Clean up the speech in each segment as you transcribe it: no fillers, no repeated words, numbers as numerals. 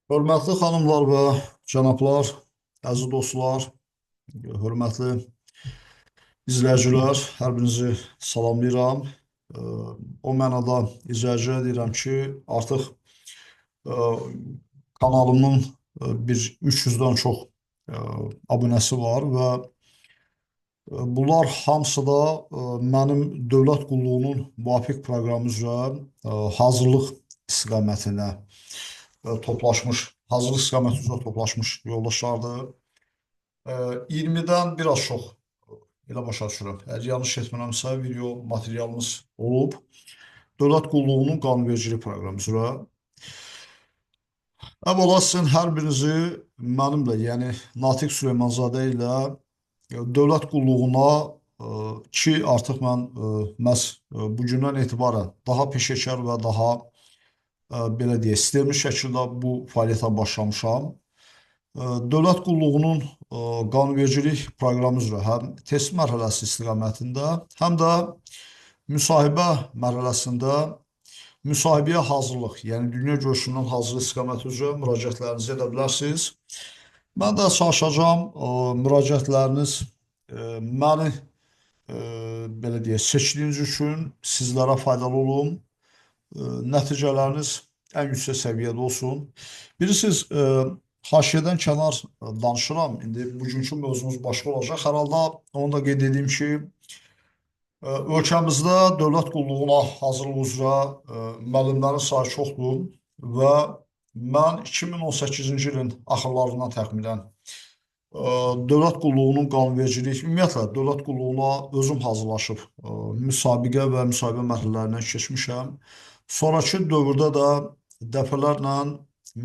Hörmətli xanımlar və cənablar, əziz dostlar, hörmətli izləyicilər, hər birinizi salamlayıram. Ə, O mənada izləyicilərə deyirəm ki, artıq ə, kanalımın bir 300-dən çox abunəsi var və bunlar hamısı da mənim dövlət qulluğunun müvafiq proqramı üzrə hazırlıq istiqamətinə toplaşmış, hazırlıq istiqaməti üzrə toplaşmış yoldaşlardır. 20-dən biraz çox elə başa düşürəm. Əgər yanlış etmirəmsə, video materialımız olub. Dövlət qulluğunun qanunvericilik proqramı üzrə. Əvvəla sizin hər birinizi mənimlə, yəni Natiq Süleymanzadə ilə dövlət qulluğuna ki, artıq mən məhz bugündən etibarən daha peşəkar və daha belə deyək, sistemli şəkildə bu fəaliyyətə başlamışam. Dövlət qulluğunun qanunvericilik proqramı üzrə həm test mərhələsi istiqamətində, həm də müsahibə mərhələsində müsahibəyə hazırlıq, yəni dünya görüşündən hazırlıq istiqaməti üzrə müraciətlərinizi edə bilərsiniz. Mən də çalışacağam müraciətləriniz məni belə deyək, seçdiyiniz üçün sizlərə faydalı olum, nəticələriniz ən yüksək səviyyədə olsun. Bilirsiniz, haşiyədən kənar danışıram. İndi bugünkü mövzumuz başqa olacaq. Hər halda onu da qeyd edeyim ki, ölkəmizdə dövlət qulluğuna hazırlıq üzrə müəllimlərin sayı çoxdur və mən 2018-ci ilin axırlarından təxminən dövlət qulluğunun qanunvericilik, ümumiyyətlə dövlət qulluğuna özüm hazırlaşıb müsabiqə və müsahibə mərhələlərindən keçmişəm. Sonrakı dövrdə də dəfələrlə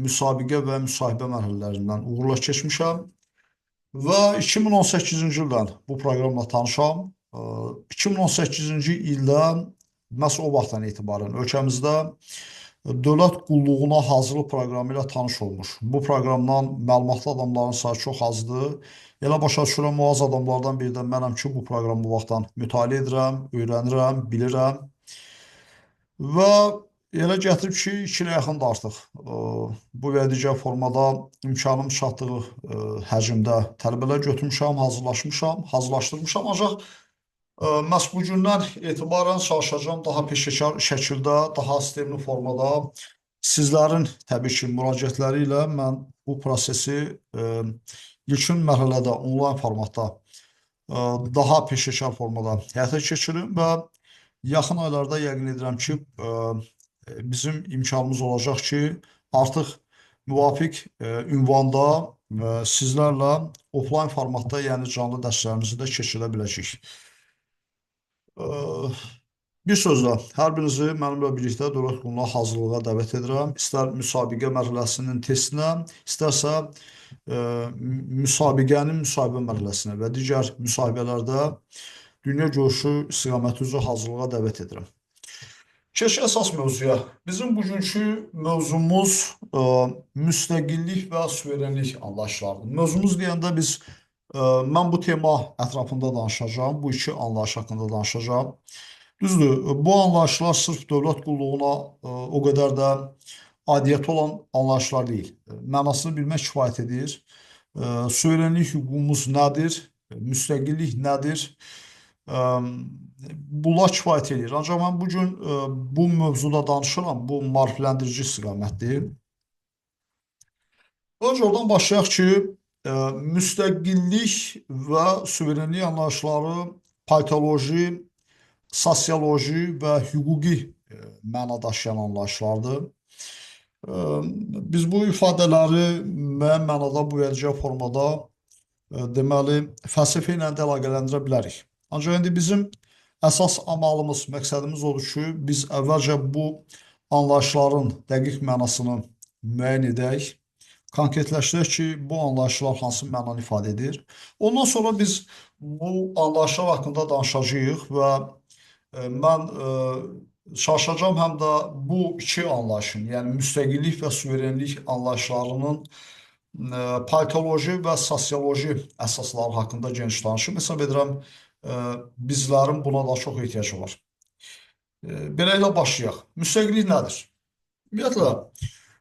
müsabiqə və müsahibə mərhələlərindən uğurla keçmişəm və 2018-ci ildən bu proqramla tanışam. 2018-ci ildə məhz o vaxtdan etibarən ölkəmizdə dövlət qulluğuna hazırlıq proqramı ilə tanış olmuş. Bu proqramdan məlumatlı adamların sayı çox azdır. Elə başa düşürəm, o az adamlardan biri də mənəm ki, bu proqramı bu vaxtdan mütaliə edirəm, öyrənirəm, bilirəm. Və elə gətirib ki, 2 ilə yaxındır artıq bu və digər formada imkanım çatdığı həcmdə tələbələr götürmüşəm, hazırlaşdırmışam. Ancaq məhz bu gündən etibarən çalışacağam daha peşəkar şəkildə, daha sistemli formada sizlərin təbii ki, müraciətləri ilə mən bu prosesi ilkin mərhələdə onlayn formatda daha peşəkar formada həyata keçirim və yaxın aylarda yəqin edirəm ki, bizim imkanımız olacaq ki, artıq müvafiq ünvanda sizlərlə offlayn formatda, yəni canlı dərslərimizi də keçirə biləcəyik. Bir sözlə, hər birinizi mənimlə birlikdə dövlət qulluğuna hazırlığa dəvət edirəm. İstər müsabiqə mərhələsinin testinə, istərsə müsabiqənin müsahibə mərhələsinə və digər müsahibələrdə dünya görüşü istiqaməti üzrə hazırlığa dəvət edirəm. Keçək əsas mövzuya. Bizim bugünkü mövzumuz müstəqillik və suverenlik anlayışlarıdır. Mövzumuz deyəndə mən bu tema ətrafında danışacağam, bu iki anlayış haqqında danışacağam. Düzdür, bu anlayışlar sırf dövlət qulluğuna o qədər də aidiyyəti olan anlayışlar deyil. Mənasını bilmək kifayət edir. Suverenlik hüququmuz nədir? Müstəqillik nədir? Bunlar kifayət edir. Ancaq mən bugün bu mövzuda danışıram, bu maarifləndirici istiqamətdir. Öncə oradan başlayaq ki, müstəqillik və suverenlik anlayışları politoloji, sosioloji və hüquqi məna daşıyan anlayışlardır. Biz bu ifadələri müəyyən mənada bu verəcək formada deməli, fəlsəfə ilə də əlaqələndirə bilərik. Ancaq indi bizim əsas amalımız, məqsədimiz odur ki, biz əvvəlcə bu anlayışların dəqiq mənasını müəyyən edək, konkretləşdirək ki, bu anlayışlar hansı mənanı ifadə edir. Ondan sonra biz bu anlayışlar haqqında danışacağıq və mən çalışacağam həm də bu iki anlayışın, yəni müstəqillik və suverenlik anlayışlarının politoloji və sosioloji əsasları haqqında geniş danışım. Hesab edirəm, bizlərin buna da çox ehtiyacı var. Beləliklə başlayaq. Müstəqillik nədir? Ümumiyyətlə,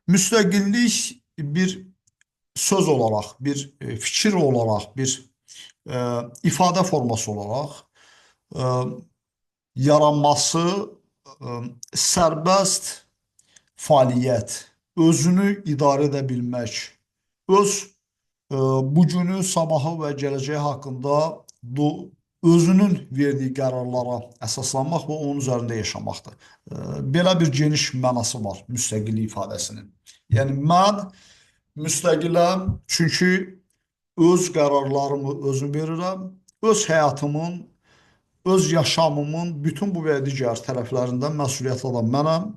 müstəqillik bir söz olaraq, bir fikir olaraq, bir ifadə forması olaraq e, yaranması e, sərbəst fəaliyyət, özünü idarə edə bilmək, öz bugünü, sabahı və gələcəyi haqqında özünün verdiyi qərarlara əsaslanmaq və onun üzərində yaşamaqdır. Belə bir geniş mənası var müstəqillik ifadəsinin. Yəni mən müstəqiləm, çünki öz qərarlarımı özüm verirəm, öz həyatımın, öz yaşamımın bütün bu və digər tərəflərindən məsuliyyətli adam mənəm.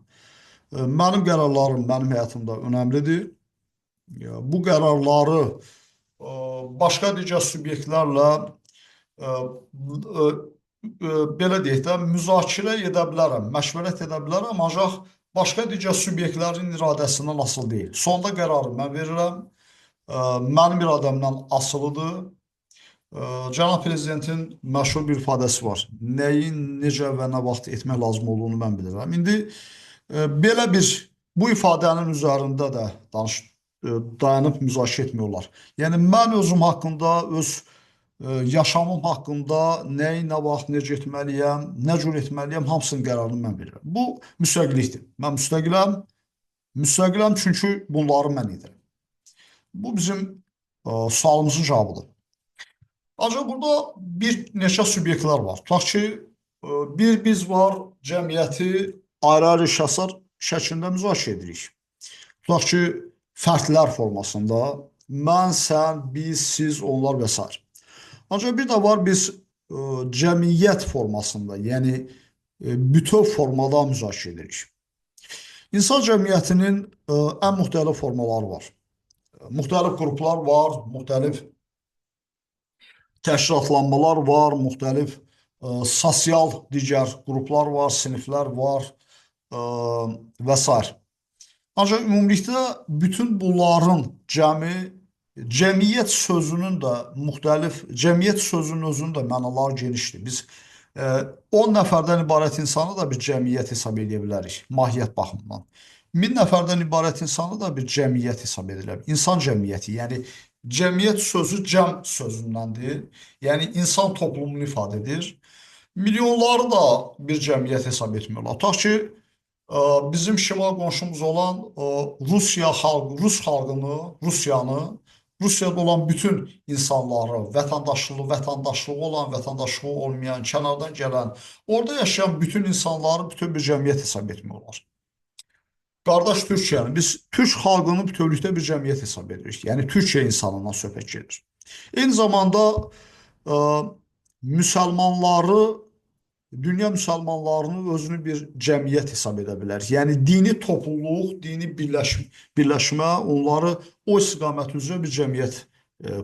Mənim qərarlarım mənim həyatımda önəmlidir. Bu qərarları başqa digər subyektlərlə e, e, belə deyək də müzakirə edə bilərəm, məşvərət edə bilərəm, ancaq başqa digər subyektlərin iradəsindən asılı deyil. Sonda qərarı mən verirəm, mənim iradəmdən asılıdır. Cənab Prezidentin məşhur bir ifadəsi var. Nəyi, necə və nə vaxt etmək lazım olduğunu mən bilirəm. İndi belə bir bu ifadənin üzərində də dayanıb müzakirə etmiyorlar. Yəni mən özüm haqqında, öz yaşamım haqqında nəyi, nə vaxt, necə etməliyəm, nə cür etməliyəm, hamısının qərarını mən verirəm. Bu müstəqillikdir. Mən müstəqiləm. Müstəqiləm çünki bunları mən edirəm. Bu bizim sualımızın cavabıdır. Ancaq burada bir neçə subyektlər var. Tutaq ki, bir biz var, cəmiyyəti ayrı-ayrı şəxslər şəklində müzakirə edirik. Tutaq ki, fərdlər formasında mən, sən, biz, siz, onlar və s. Ancaq bir də var biz cəmiyyət formasında, yəni bütöv formada müzakirə edirik. İnsan cəmiyyətinin ən müxtəlif formaları var. Müxtəlif qruplar var, müxtəlif təşkilatlanmalar var, müxtəlif sosial digər qruplar var, siniflər var və s. Ancaq ümumilikdə bütün bunların cəmiyyət sözünün də müxtəlif, cəmiyyət sözünün özünün də mənaları genişdir. Biz 10 nəfərdən ibarət insanı da bir cəmiyyət hesab edə bilərik, mahiyyət baxımından. 1000 nəfərdən ibarət insanı da bir cəmiyyət hesab edilir. İnsan cəmiyyəti, yəni cəmiyyət sözü cəm sözündəndir. Yəni insan toplumunu ifadə edir. Milyonları da bir cəmiyyət hesab etmiyorlar. Tutaq ki, bizim şimal qonşumuz olan Rus xalqını, Rusiyanı, Rusiyada olan bütün insanları, vətəndaşlığı olan, vətəndaşlığı olmayan, kənardan gələn, orada yaşayan bütün insanları bütün bir cəmiyyət hesab etmiyorlar. Qardaş Türkiyəni, biz Türk xalqını bütövlükdə bir cəmiyyət hesab edirik. Yəni Türkiyə insanından söhbət gedir. Eyni zamanda müsəlmanları, dünya müsəlmanlarını özünü bir cəmiyyət hesab edə bilər. Yəni dini topluluq, dini birləşmə onları o istiqamət üzrə bir cəmiyyət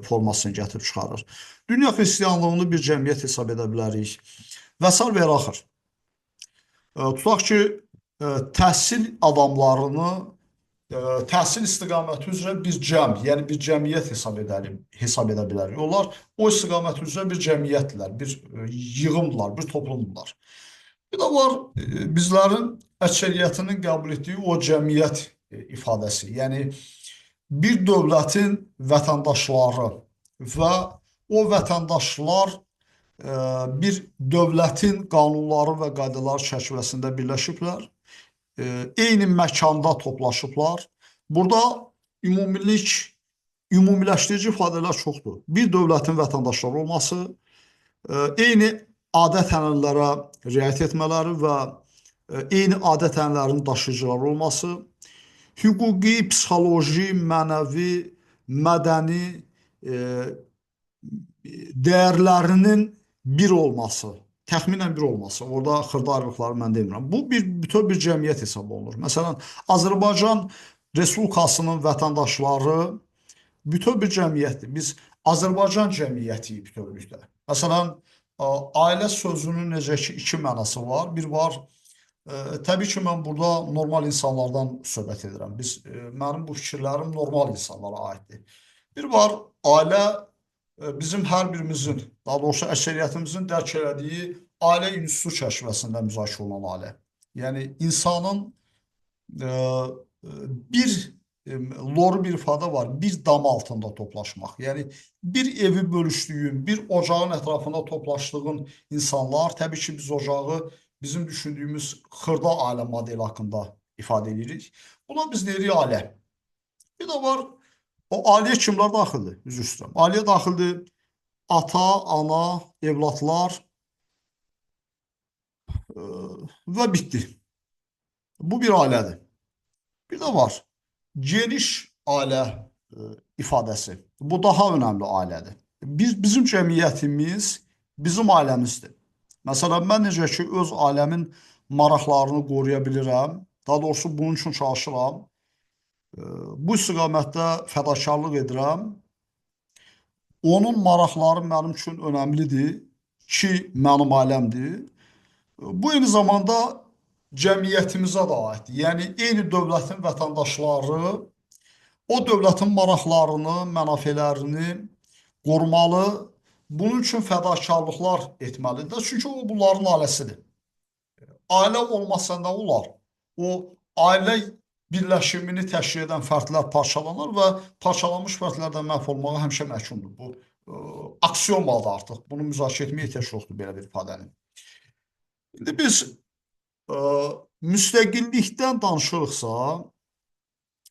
formasını gətirib çıxarır. Dünya xristianlığını bir cəmiyyət hesab edə bilərik. Və s. və axır. Tutaq ki, təhsil adamlarını təhsil istiqaməti üzrə bir yəni bir cəmiyyət hesab edə bilərik. Onlar o istiqamət üzrə bir cəmiyyətdirlər, bir yığımdırlar, bir toplumdurlar. Bir də var bizlərin əksəriyyətinin qəbul etdiyi o cəmiyyət ifadəsi. Yəni bir dövlətin vətəndaşları və o vətəndaşlar bir dövlətin qanunları və qaydaları çərçivəsində birləşiblər. Eyni məkanda toplaşıblar. Burada ümumiləşdirici ifadələr çoxdur. Bir dövlətin vətəndaşları olması, eyni adət-ənənələrə riayət etmələri və eyni adət-ənənələrin daşıyıcıları olması, hüquqi, psixoloji, mənəvi, mədəni dəyərlərinin bir olması, təxminən bir olması, orada xırda ayrılıqları mən demirəm. Bu bütöv bir cəmiyyət hesab olunur. Məsələn, Azərbaycan Respublikasının vətəndaşları bütöv bir cəmiyyətdir. Biz Azərbaycan cəmiyyətiyik bütövlükdə. Məsələn, ailə sözünün necə ki, iki mənası var. Bir var, təbii ki, mən burada normal insanlardan söhbət edirəm. Mənim bu fikirlərim normal insanlara aiddir. Bir var, ailə bizim hər birimizin, daha doğrusu əksəriyyətimizin dərk elədiyi ailə institutu çərçivəsində müzakirə olunan ailə. Yəni insanın bir loru bir ifadə var. Bir dam altında toplaşmaq. Yəni bir evi bölüşdüyün, bir ocağın ətrafında toplaşdığın insanlar, təbii ki, biz ocağı bizim düşündüyümüz xırda ailə modeli haqqında ifadə edirik. Buna biz deyirik ailə. Bir də var, o ailəyə kimlər daxildir? Üzr istəyirəm. Ailəyə daxildir ata, ana, evlatlar və bitdi. Bu bir ailədir. Bir də var, geniş ailə ifadəsi. Bu daha önəmli ailədir. Bizim cəmiyyətimiz bizim ailəmizdir. Məsələn, mən necə ki, öz ailəmin maraqlarını qoruya bilirəm, daha doğrusu bunun üçün çalışıram, bu istiqamətdə fədakarlıq edirəm. Onun maraqları mənim üçün önəmlidir ki, mənim ailəmdir. Bu eyni zamanda cəmiyyətimizə də aiddir. Yəni, eyni dövlətin vətəndaşları o dövlətin maraqlarını, mənafələrini qorumalı, bunun üçün fədakarlıqlar etməlidir. Çünki o, bunların ailəsidir. Ailə olmasa nə olar? O, ailə birləşimini təşkil edən fərdlər parçalanır və parçalanmış fərdlərdən məhv olmağa həmişə məhkumdur. Bu, aksiomadır artıq. Bunu müzakirə etməyə ehtiyac yoxdur belə bir ifadəni. İndi biz müstəqillikdən danışırıqsa,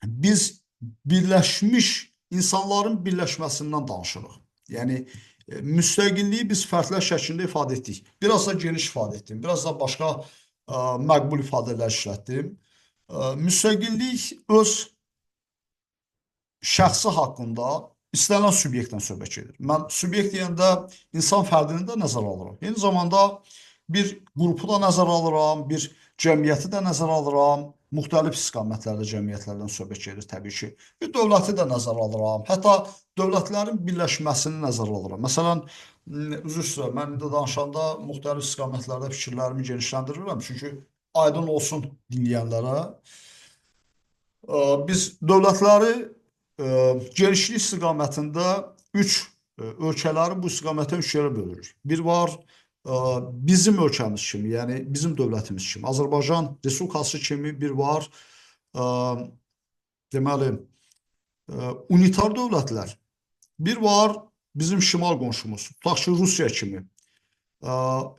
biz birləşmiş insanların birləşməsindən danışırıq. Yəni, müstəqilliyi biz fərdlər şəklində ifadə etdik. Biraz da geniş ifadə etdim. Biraz da başqa məqbul ifadələr işlətdim. Müstəqillik öz şəxsi haqqında istənilən subyektdən söhbət gedir. Mən subyekt deyəndə insan fərdini də nəzərə alıram. Eyni zamanda bir qrupu da nəzərə alıram, bir cəmiyyəti də nəzərə alıram. Müxtəlif istiqamətlərdə cəmiyyətlərdən söhbət gedir təbii ki. Bir dövləti də nəzərə alıram. Hətta dövlətlərin birləşməsini nəzərə alıram. Məsələn, üzr istəyirəm, mən indi danışanda müxtəlif istiqamətlərdə fikirlərimi genişləndirirəm. Çünki aydın olsun dinləyənlərə. Biz dövlətləri genişlik istiqamətində ölkələri bu istiqamətə 3 yerə bölürük. Bir var, bizim ölkəmiz kimi, yəni bizim dövlətimiz kimi, Azərbaycan Respublikası kimi bir var, deməli, unitar dövlətlər. Bir var, bizim şimal qonşumuz, tutaq ki, Rusiya kimi.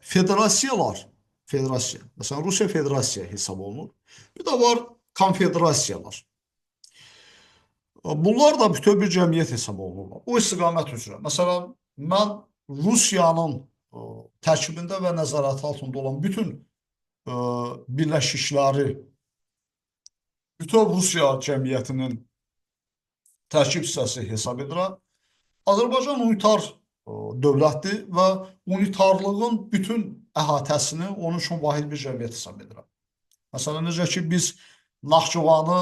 Federasiyalar, federasiya, məsələn, Rusiya federasiya hesab olunur. Bir də var, konfederasiyalar. Bunlar da bütöv bir cəmiyyət hesab olunurlar. O istiqamət üzrə. Məsələn, mən Rusiyanın tərkibində və nəzarəti altında olan bütün birləşikləri bütöv Rusiya cəmiyyətinin tərkib hissəsi hesab edirəm. Azərbaycan unitar dövlətdir və unitarlığın bütün əhatəsini onun üçün vahid bir cəmiyyət hesab edirəm. Məsələn, necə ki, biz Naxçıvanı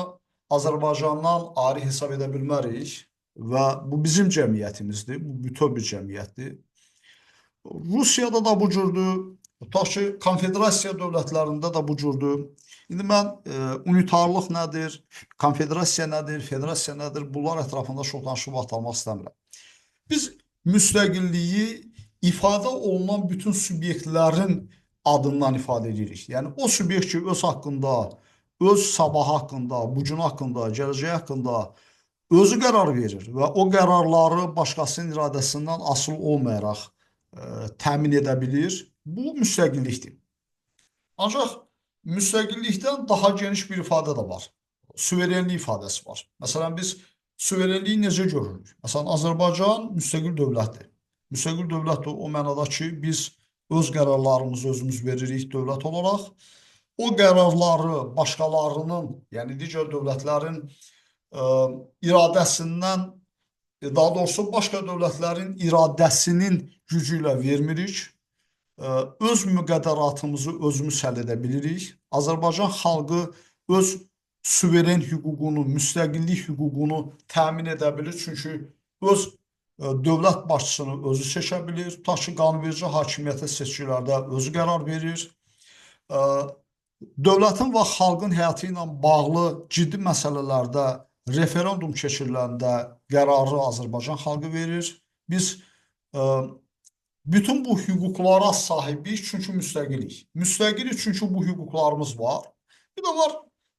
Azərbaycandan ayrı hesab edə bilmərik və bu bizim cəmiyyətimizdir, bu bütöv bir cəmiyyətdir. Rusiyada da bu cürdür, tutaq ki, konfederasiya dövlətlərində də bu cürdür. İndi mən unitarlıq nədir, konfederasiya nədir, federasiya nədir, bunlar ətrafında çox danışıb vaxt almaq istəmirəm. Biz müstəqilliyi ifadə olunan bütün subyektlərin adından ifadə edirik. Yəni, o subyekt ki, öz haqqında, öz sabahı haqqında, bugün haqqında, gələcəyi haqqında özü qərar verir və o qərarları başqasının iradəsindən asılı olmayaraq təmin edə bilir. Bu müstəqillikdir. Ancaq müstəqillikdən daha geniş bir ifadə də var. Suverenlik ifadəsi var. Məsələn, biz suverenliyi necə görürük? Məsələn, Azərbaycan müstəqil dövlətdir. Müstəqil dövlət o mənada ki, biz öz qərarlarımızı özümüz veririk dövlət olaraq. O qərarları başqalarının, yəni digər dövlətlərin iradəsindən, daha doğrusu başqa dövlətlərin iradəsinin gücü ilə vermirik. Öz müqəddəratımızı özümüz həll edə bilirik. Azərbaycan xalqı öz suveren hüququnu, müstəqillik hüququnu təmin edə bilir. Çünki öz dövlət başçısını özü seçə bilir. Tutaq ki, qanunverici hakimiyyətə seçkilərdə özü qərar verir. Dövlətin və xalqın həyatı ilə bağlı ciddi məsələlərdə referendum keçiriləndə qərarı Azərbaycan xalqı verir. Biz bütün bu hüquqlara sahibik çünki müstəqilik. Müstəqilik çünki bu hüquqlarımız var. Bir də var,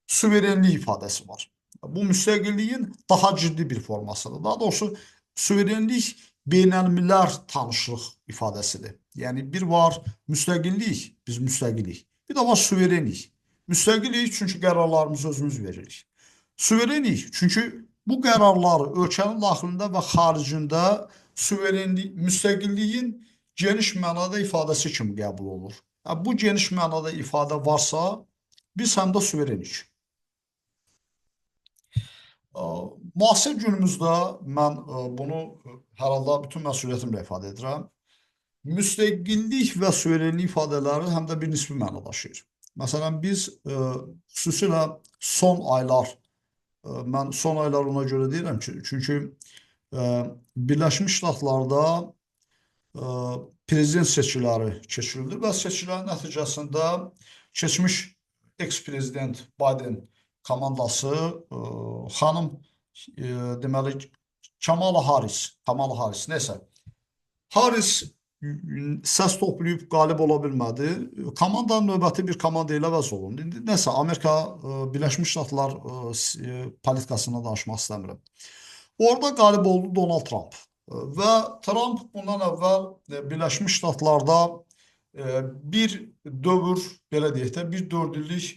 suverenlik ifadəsi var. Bu müstəqilliyin daha ciddi bir formasıdır. Daha doğrusu suverenlik beynəlmiləl tanışlıq ifadəsidir. Yəni bir var müstəqillik, biz müstəqilik. Bir də var suverenlik. Müstəqilik çünki qərarlarımızı özümüz veririk. Suverenlik çünki bu qərarları ölkənin daxilində və xaricində suverenlik, müstəqilliyin geniş mənada ifadəsi kimi qəbul olunur. Bu geniş mənada ifadə varsa, biz həm də suverenik. Müasir günümüzdə mən bunu hər halda bütün məsuliyyətimlə ifadə edirəm. Müstəqillik və suverenlik ifadələri həm də bir nisbi məna daşıyır. Məsələn, biz xüsusilə son aylar, mən son aylar ona görə deyirəm ki, çünki Birləşmiş Ştatlarda prezident seçkiləri keçirildi və seçkilərin nəticəsində keçmiş eks-prezident Biden komandası xanım deməli Kamala Harris neysə. Harris səs toplayıb qalib ola bilmədi. Komandanın növbəti bir komanda ilə əvəz olundu. İndi nəsə Amerika Birləşmiş Ştatlar politikasına danışmaq istəmirəm. Orada qalib oldu Donald Trump. Və Trump bundan əvvəl Birləşmiş Ştatlarda bir dövr, belə deyək də, bir 4 illik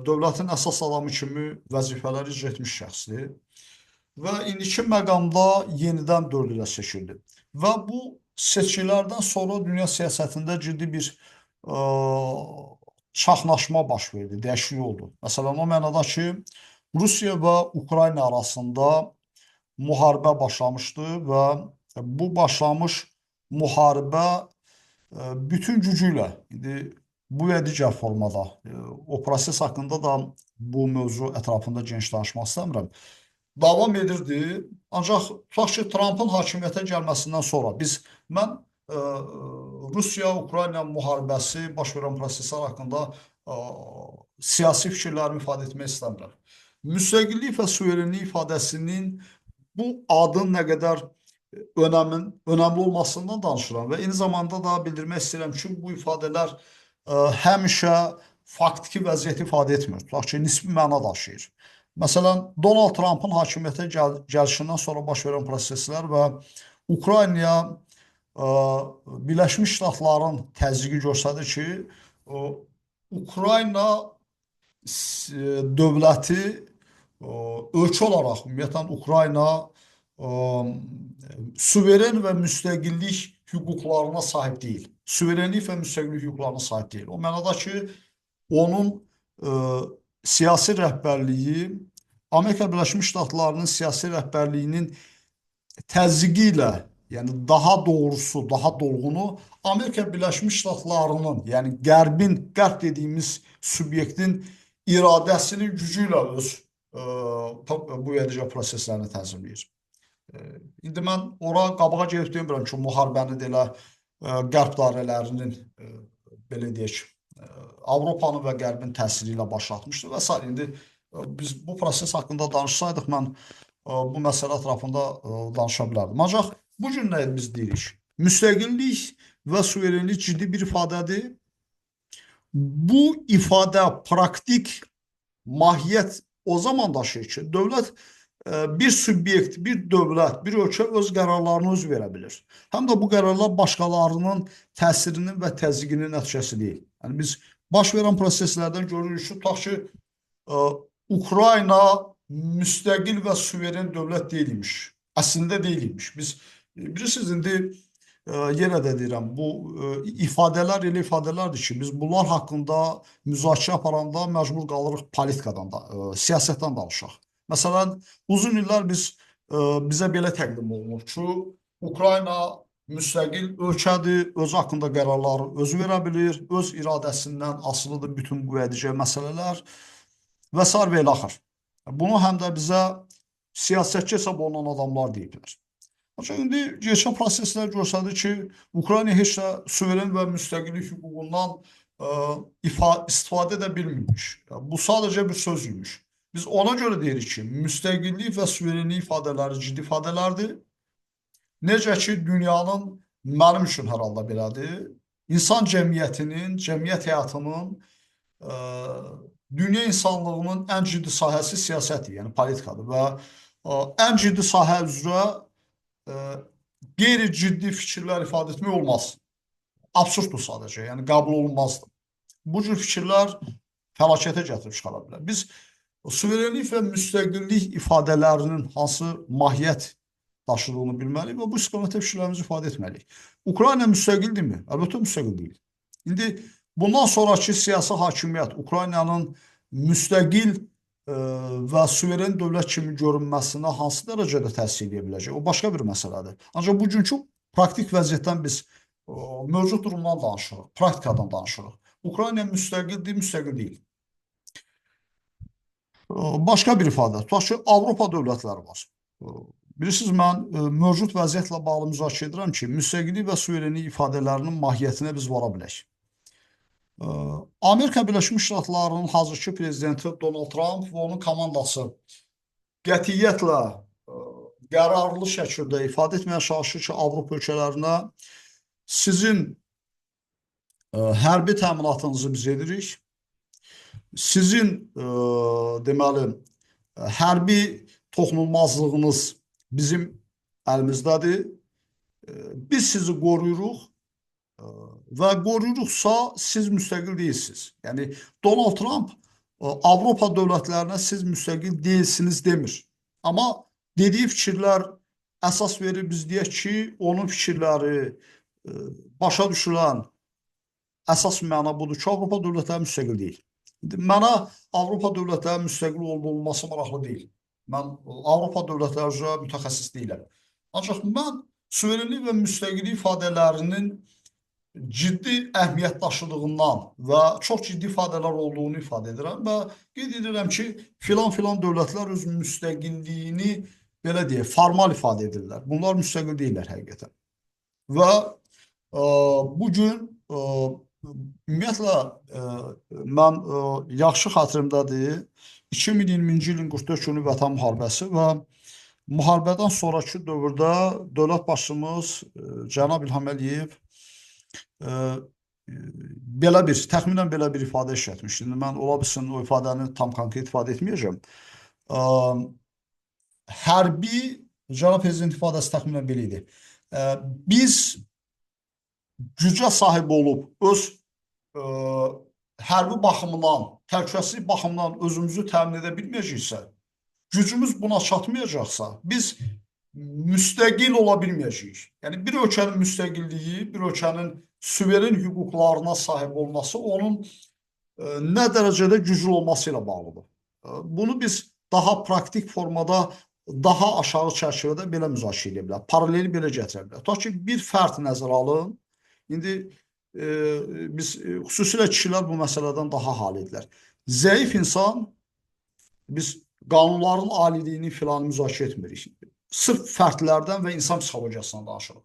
dövlətin əsas adamı kimi vəzifələr icra etmiş şəxsdir. Və indiki məqamda yenidən 4 ilə seçildi. Və bu seçkilərdən sonra dünya siyasətində ciddi bir çaxnaşma baş verdi, dəyişiklik oldu. Məsələn, o mənada ki, Rusiya və Ukrayna arasında müharibə başlamışdı və bu başlamış müharibə bütün gücü ilə, indi bu və digər formada, o proses haqqında da bu mövzu ətrafında geniş danışmaq istəmirəm, davam edirdi. Ancaq tutaq ki, Trumpın hakimiyyətə gəlməsindən sonra mən Rusiya-Ukrayna müharibəsi baş verən proseslər haqqında siyasi fikirlərimi ifadə etmək istəmirəm. Müstəqillik və suverenlik ifadəsinin bu adın nə qədər önəmli olmasından danışıram və eyni zamanda da bildirmək istəyirəm ki, bu ifadələr həmişə faktiki vəziyyəti ifadə etmir. Tutaq ki, nisbi məna daşıyır. Məsələn, Donald Trumpın hakimiyyətə gəlişindən sonra baş verən proseslər və Ukraynaya Birləşmiş Ştatların təzyiqi göstərdi ki, Ukrayna dövləti ölkə olaraq, ümumiyyətlə Ukrayna suveren və müstəqillik hüquqlarına sahib deyil. Suverenlik və müstəqillik hüquqlarına sahib deyil. O mənada ki, onun siyasi rəhbərliyi Amerika Birləşmiş Ştatlarının siyasi rəhbərliyinin təzyiqi ilə, yəni daha doğrusu, daha dolğunu Amerika Birləşmiş Ştatlarının, yəni qərb dediyimiz subyektin iradəsinin gücü ilə öz bu edəcək proseslərini tənzimləyir. İndi mən ora qabağa gedib demirəm ki, müharibəni də elə qərb dairələrinin, belə deyək, Avropanın və qərbin təsiri ilə başlatmışdır və s. İndi biz bu proses haqqında danışsaydıq, mən bu məsələ ətrafında danışa bilərdim. Ancaq bu gün nə biz deyirik? Müstəqillik və suverenlik ciddi bir ifadədir. Bu ifadə praktik mahiyyət o zaman daşıyır ki, dövlət bir subyekt, bir dövlət, bir ölkə öz qərarlarını öz verə bilir. Həm də bu qərarlar başqalarının təsirinin və təzyiqinin nəticəsi deyil. Yəni biz baş verən proseslərdən görürük ki, tutaq ki, Ukrayna müstəqil və suveren dövlət deyilmiş. Əslində deyilmiş. Biz bilirsiniz, indi yenə də deyirəm, bu ifadələr elə ifadələrdir ki, biz bunlar haqqında müzakirə aparanda məcbur qalırıq politikadan da, siyasətdən danışaq. Məsələn, uzun illər bizə belə təqdim olunur ki, Ukrayna müstəqil ölkədir, özü haqqında qərarları özü verə bilir, öz iradəsindən asılıdır bütün bu edəcək məsələlər və s. və ilə axır. Bunu həm də bizə siyasətçi hesab olunan adamlar deyiblər. Ancaq indi geçən proseslər göstərdi ki, Ukrayna heç də suveren və müstəqillik hüququndan istifadə edə bilmirmiş. Bu sadəcə bir söz imiş. Biz ona görə deyirik ki, müstəqillik və suverenlik ifadələri ciddi ifadələrdir. Necə ki, dünyanın, mənim üçün hər halda belədir, insan cəmiyyətinin, cəmiyyət həyatının dünya insanlığının ən ciddi sahəsi siyasətdir, yəni politikadır və ən ciddi sahə üzrə e, qeyri-ciddi fikirlər ifadə etmək olmaz. Absurddur sadəcə, yəni qəbul olunmazdır. Bu cür fikirlər fəlakətə gətirib çıxara bilər. Biz suverenlik və müstəqillik ifadələrinin hansı mahiyyət daşıdığını bilməliyik və bu istiqamətdə fikirlərimizi ifadə etməliyik. Ukrayna müstəqildirmi? Əlbəttə müstəqil deyil. İndi bundan sonraki siyasi hakimiyyət Ukraynanın müstəqil və suveren dövlət kimi görünməsinə hansı dərəcədə təsir edə biləcək? O başqa bir məsələdir. Ancaq bugünkü praktik vəziyyətdən biz mövcud durumdan danışırıq, praktikadan danışırıq. Ukrayna müstəqildir, müstəqil deyil. Başqa bir ifadə, tutaq ki, Avropa dövlətləri var. Bilirsiniz, mən mövcud vəziyyətlə bağlı müzakirə edirəm ki, müstəqillik və suverenlik ifadələrinin mahiyyətinə biz vara bilək. Amerika Birləşmiş Ştatlarının hazırki prezidenti Donald Trump və onun komandası qətiyyətlə, qərarlı şəkildə ifadə etməyə çalışır ki, Avropa ölkələrinə sizin hərbi təminatınızı biz edirik, sizin deməli, hərbi toxunulmazlığınız bizim əlimizdədir, biz sizi qoruyuruq və qoruyuruqsa siz müstəqil deyilsiniz. Yəni, Donald Trump Avropa dövlətlərinə siz müstəqil deyilsiniz demir. Amma dediyi fikirlər əsas verir, biz deyək ki, onun fikirləri başa düşülən əsas məna budur ki, Avropa dövlətləri müstəqil deyil. Mənə Avropa dövlətləri müstəqil olması maraqlı deyil. Mən Avropa dövlətləri üzrə mütəxəssis deyiləm. Ancaq mən suverenlik və müstəqillik ifadələrinin ciddi əhmiyyət daşıdığından və çox ciddi ifadələr olduğunu ifadə edirəm və qeyd edirəm ki, filan dövlətlər öz müstəqilliyini belə deyək, formal ifadə edirlər. Bunlar müstəqil deyirlər həqiqətən. Və bugün ümumiyyətlə mən yaxşı xatirimdədir 2020-ci ilin 44 günü Vətən müharibəsi və müharibədən sonraki dövrdə dövlət başçımız cənab İlham Əliyev təxminən belə bir ifadə işlətmişdir. İndi mən ola bilsin o ifadəni tam konkret ifadə etməyəcəm. Hərbi, cənab prezident ifadəsi təxminən belə idi. Biz gücə sahib olub öz hərbi baxımından, təhlükəsizlik baxımından özümüzü təmin edə bilməyəcəksə, gücümüz buna çatmayacaqsa, biz müstəqil ola bilməyəcəyik. Yəni, bir ölkənin müstəqilliyi, bir ölkənin suveren hüquqlarına sahib olması onun nə dərəcədə güclü olması ilə bağlıdır. Bunu biz daha praktik formada, daha aşağı çərçivədə belə müzakirə edə bilər. Paraleli belə gətirə bilər. Tutaq ki, bir fərd nəzərə alın. İndi biz xüsusilə kişilər bu məsələdən daha halidirlər. Zəif insan, biz qanunların aliliyini filan müzakirə etmirik. Sırf fərdlərdən və insan psixologiyasından danışırıq.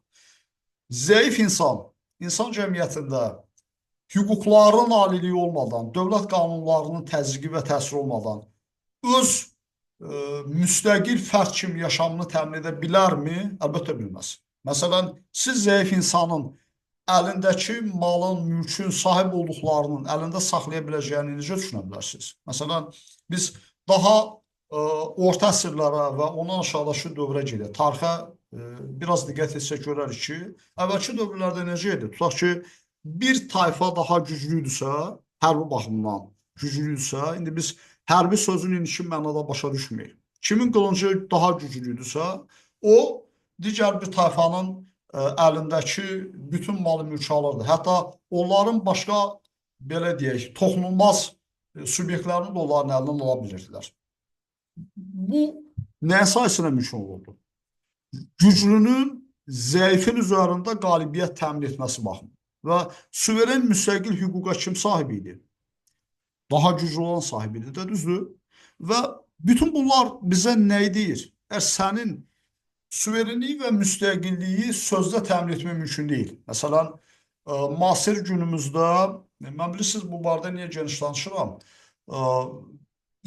Zəif insan, insan cəmiyyətində hüquqların aliliyi olmadan, dövlət qanunlarının təzyiqi və təsiri olmadan öz müstəqil fərd kimi yaşamını təmin edə bilərmi? Əlbəttə bilməz. Məsələn, siz zəif insanın əlindəki malın, mülkün, sahib olduqlarının əlində saxlaya biləcəyini necə düşünə bilərsiniz? Məsələn, biz daha orta əsrlərə və ondan aşağıdakı dövrə gedir. Tarixə biraz diqqət etsək görərik ki, əvvəlki dövrlərdə necə idi? Tutaq ki, bir tayfa daha güclüydüsə, hərbi baxımdan güclüydüsə, indi biz hərbi sözün indiki mənada başa düşməyik. Kimin qılıncı daha güclüydüsə, o digər bir tayfanın əlindəki bütün malı mülkü alırdı. Hətta onların başqa, belə deyək, toxunulmaz subyektlərini də onların əlindən ala bilirdilər. Bu nəyə sayəsində mümkün olurdu? Güclünün zəifin üzərində qalibiyyət təmin etməsi baxımı və suveren müstəqil hüquqa kim sahibi idi? Daha güclü olan sahibi idi də, düzdür? Və bütün bunlar bizə nəyi deyir? Sənin suverenliyi və müstəqilliyi sözdə təmin etmək mümkün deyil. Məsələn, müasir günümüzdə, mən bilirsiniz, bu barədə niyə geniş danışıram?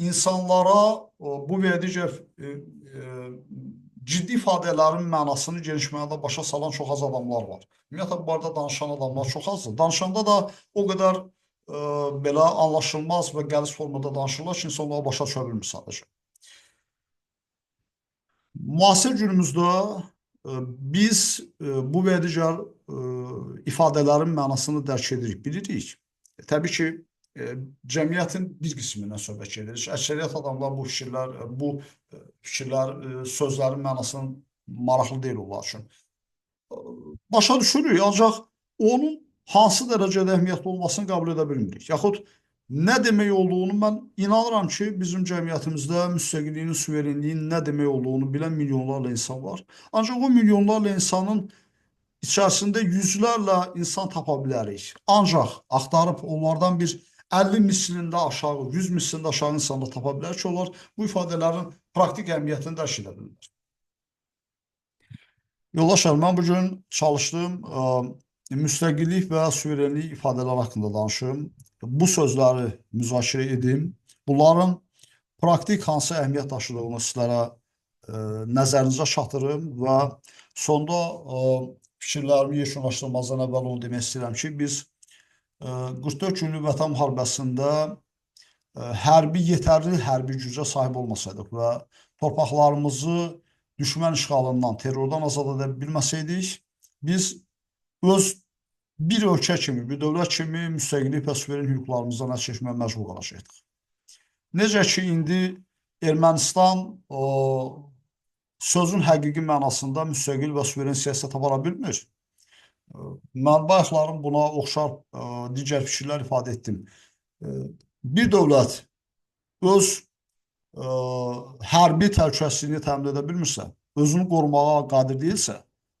İnsanlara bu və digər ciddi ifadələrin mənasını geniş mənada başa salan çox az adamlar var. Ümumiyyətlə, bu barədə danışan adamlar çox azdır. Danışanda da o qədər belə anlaşılmaz və qəliz formada danışırlar ki, insanlar başa düşə bilmir sadəcə. Müasir günümüzdə biz bu və digər ifadələrin mənasını dərk edirik, bilirik. Təbii ki, cəmiyyətin bir qismindən söhbət edirik. Əksəriyyət adamlar bu fikirlər, sözlərin mənasının maraqlı deyil onlar üçün. Başa düşürük, ancaq onun hansı dərəcədə əhəmiyyətli olmasını qəbul edə bilmirik. Yaxud nə demək olduğunu mən inanıram ki, bizim cəmiyyətimizdə müstəqilliyin, suverenliyin nə demək olduğunu bilən milyonlarla insan var. Ancaq o milyonlarla insanın içərisində yüzlərlə insan tapa bilərik. Ancaq axtarıb onlardan bir 50 mislində aşağı, 100 mislində aşağı insanlar tapa bilər ki, onlar bu ifadələrin praktik əhəmiyyətini dərk edə bilirlər. Yoldaşlar, mən bugün çalışdım müstəqillik və suverenlik ifadələri haqqında danışım. Bu sözləri müzakirə edim. Bunların praktik hansı əhəmiyyət daşıdığını sizlərə nəzərinizə çatdırım və sonda fikirlərimi yekunlaşdırmazdan əvvəl onu demək istəyirəm ki, biz 44 günlük Vətən müharibəsində yetərli hərbi gücə sahib olmasaydıq və torpaqlarımızı düşmən işğalından, terrordan azad edə bilməsəydik, biz öz bir ölkə kimi, bir dövlət kimi müstəqillik və suveren hüquqlarımızdan əl çəkməyə məcbur qalacaqdıq. Necə ki, indi Ermənistan sözün həqiqi mənasında müstəqil və suveren siyasət apara bilmir. Mən bayaqlarım buna oxşar digər fikirlər ifadə etdim. Bir dövlət öz hərbi təhlükəsizliyini təmin edə bilmirsə, özünü qorumağa qadir deyilsə,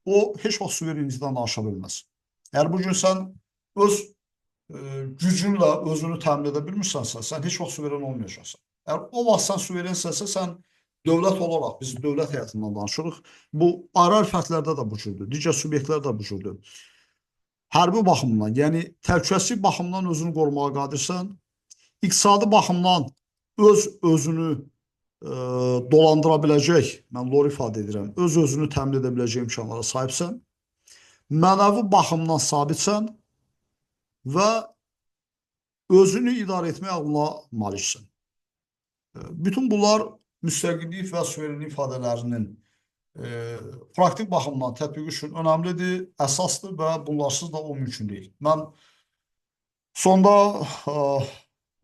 o heç vaxt suverenlikdən danışa bilməz. Əgər bugün sən öz gücünlə özünü təmin edə bilmirsənsə, sən heç vaxt suveren olmayacaqsan. Əgər o vaxt sən suverensənsə, sən dövlət olaraq, biz dövlət həyatından danışırıq, bu ayrı fərqlərdə də bu cürdür, digər subyektlər də bu cürdür. Hərbi baxımdan, yəni təhlükəsizlik baxımdan özünü qorumağa qadirsən, iqtisadi baxımdan özünü dolandıra biləcək, mən lor ifadə edirəm, özünü təmin edə biləcək imkanlara sahibsən, mənəvi baxımdan sabitsən və özünü idarə etmək ağlına maliksən. Bütün bunlar müstəqillik və suverenlik ifadələrinin praktik baxımdan tətbiqi üçün önəmlidir, əsasdır və bunlarsız da o mümkün deyil. Mən sonda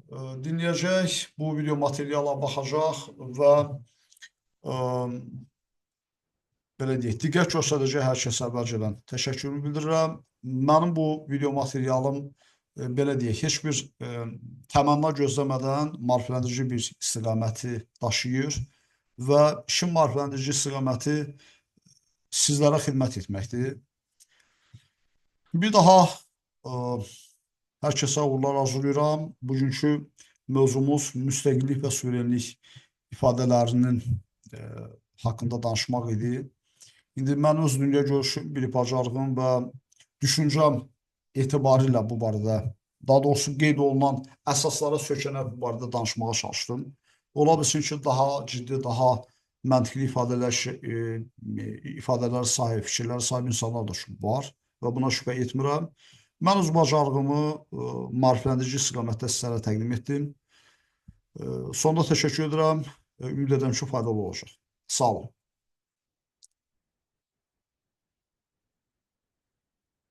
dinləyəcək, bu video materiala baxacaq və belə deyək, diqqət göstərəcək hər kəsə əvvəlcədən təşəkkürümü bildirirəm. Mənim bu video materialım belə deyək, heç bir təmənna gözləmədən maarifləndirici bir istiqaməti daşıyır və işin maarifləndirici istiqaməti sizlərə xidmət etməkdir. Bir daha hər kəsə uğurlar arzulayıram. Bugünkü mövzumuz müstəqillik və suverenlik ifadələrinin haqqında danışmaq idi. İndi mən öz dünya görüşüm, bilib bacarığım və düşüncəm etibarilə bu barədə, daha doğrusu qeyd olunan əsaslara sökənək bu barədə danışmağa çalışdım. Ola bilsin ki, daha ciddi, daha məntiqli ifadələr sahib, fikirlər sahib insanlar da var və buna şübhə etmirəm. Mən öz bacarığımı maarifləndirici istiqamətdə sizlərə təqdim etdim. Sonda təşəkkür edirəm. Ümid edirəm ki, faydalı olacaq. Sağ olun.